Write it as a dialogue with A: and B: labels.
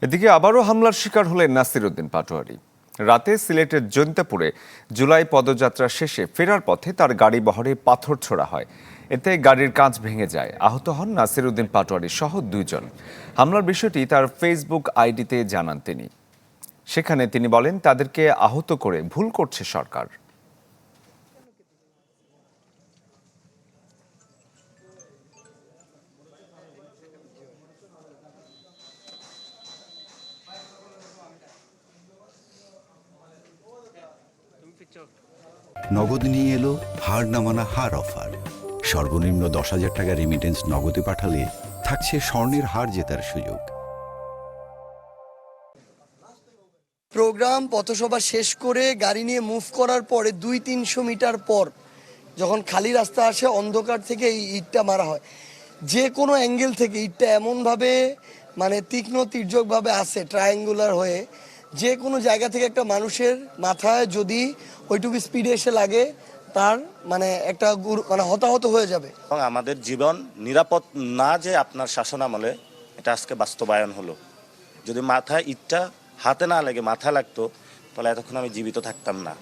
A: এদিকে আবারও হামলার শিকার হলেন নাসির উদ্দিন পাটোয়ারি। রাতে সিলেটের জৈন্তাপুরে জুলাই পদযাত্রা শেষে ফেরার পথে তার গাড়ি বহরে পাথর ছোড়া হয়। এতে গাড়ির কাঁচ ভেঙে যায়। আহত হন নাসির উদ্দিন পাটোয়ারি সহ 2 জন। হামলার বিষয়টি তার ফেসবুক আইডিতে জানান তিনি। সেখানে তিনি বলেন, তাদেরকে আহত করে ভুল করছে সরকার।
B: নগদ নিয়ে এলো হার না মানা হার অফার। সর্বনিম্ন 10,000 টাকা রেমিটেন্স নগদে পাঠালে থাকছে স্বর্ণের হার জেতার সুযোগ।
C: প্রোগ্রাম পথসভা শেষ করে গাড়ি নিয়ে মুভ করার পরে 200-300 মিটার পর যখন খালি রাস্তা আসে, অন্ধকার থেকে এই ইটটা মারা হয়। যে কোনো অ্যাঙ্গেল থেকে ইটটা এমনভাবে তীক্ষ্ণ তির্যকভাবে আসে, ট্রায়াঙ্গুলার হয়ে, যে কোনো জায়গা থেকে একটা মানুষের মাথায় যদি ওইটুকু স্পিডে এসে লাগে, তার একটা হতাহত হয়ে যাবে।
D: এবং আমাদের জীবন নিরাপদ না যে আপনার শাসনামলে, এটা আজকে বাস্তবায়ন হলো। যদি মাথায় ইটটা হাতে না লাগে, মাথায় লাগতো, তাহলে এতক্ষণ আমি জীবিত থাকতাম না।